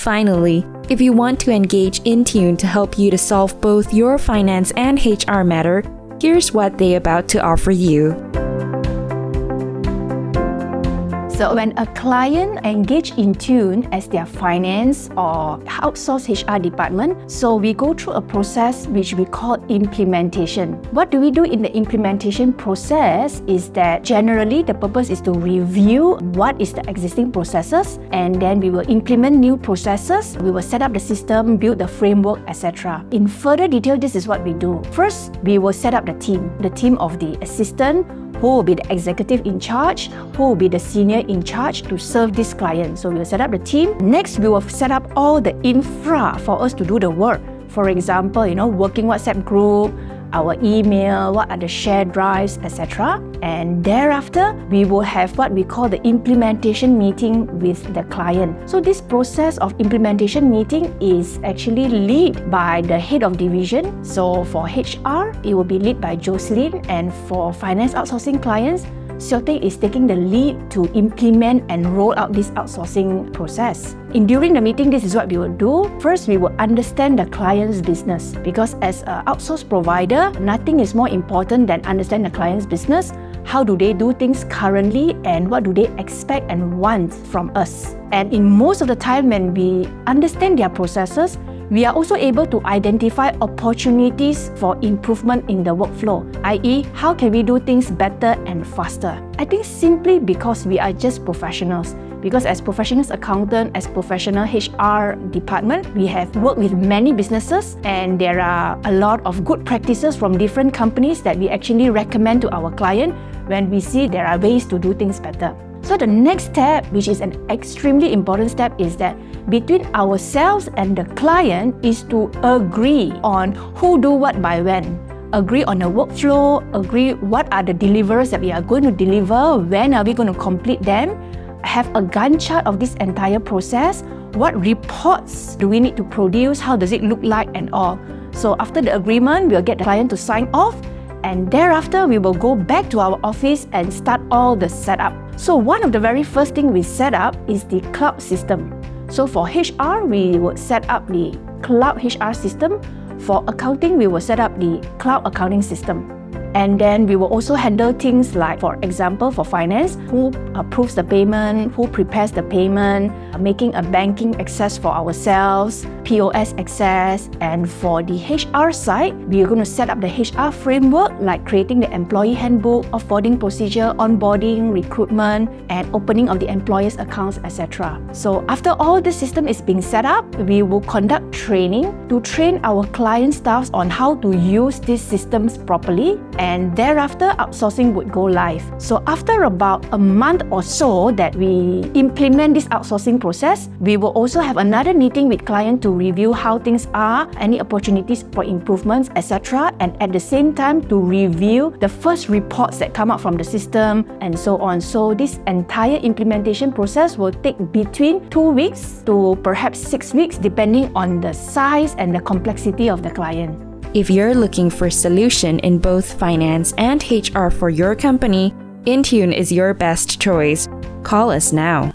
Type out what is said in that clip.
Finally, if you want to engage InTune to help you to solve both your finance and HR matter, here's what they're about to offer you. So when a client engage InTune as their finance or outsourced HR department, so we go through a process which we call implementation. What do we do in the implementation process is that generally the purpose is to review what is the existing processes, and then we will implement new processes, we will set up the system, build the framework, etc. In further detail, this is what we do. First, we will set up the team of the assistant, who will be the executive in charge, who will be the senior in charge to serve this client. So we will set up the team. Next, we will set up all the infra for us to do the work. For example, working WhatsApp group, our email, what are the shared drives, etc. And thereafter, we will have what we call the implementation meeting with the client. So this process of implementation meeting is actually led by the head of division. So for HR, it will be led by Jocelyn, and for finance outsourcing clients, Siote is taking the lead to implement and roll out this outsourcing process. During the meeting, this is what we will do. First, we will understand the client's business, because as an outsourced provider, nothing is more important than understand the client's business. How do they do things currently, and what do they expect and want from us? And in most of the time when we understand their processes, we are also able to identify opportunities for improvement in the workflow, i.e., how can we do things better and faster? I think simply because we are just professionals. Because as professional accountant, as professional HR department, we have worked with many businesses, and there are a lot of good practices from different companies that we actually recommend to our client when we see there are ways to do things better. So the next step, which is an extremely important step, is that between ourselves and the client is to agree on who do what by when. Agree on the workflow, agree what are the deliverables that we are going to deliver, when are we going to complete them, have a Gantt chart of this entire process, what reports do we need to produce, how does it look like, and all. So after the agreement, we'll get the client to sign off, and thereafter we will go back to our office and start all the setup. So one of the very first thing we set up is the cloud system. So for HR, we would set up the cloud HR system. For accounting, we will set up the cloud accounting system. And then we will also handle things like, for example, for finance, who approves the payment, who prepares the payment, making a banking access for ourselves, POS access. And for the HR side, we are going to set up the HR framework, like creating the employee handbook, offboarding procedure, onboarding, recruitment, and opening of the employer's accounts, etc. So after all this system is being set up, we will conduct training to train our client staffs on how to use these systems properly, and thereafter outsourcing would go live. So after about a month or so that we implement this outsourcing process, we will also have another meeting with client to review how things are, any opportunities for improvements, etc. And at the same time to review the first reports that come out from the system and so on. So this entire implementation process will take between 2 weeks to perhaps 6 weeks, depending on the size and the complexity of the client. If you're looking for a solution in both finance and HR for your company, InTune is your best choice. Call us now.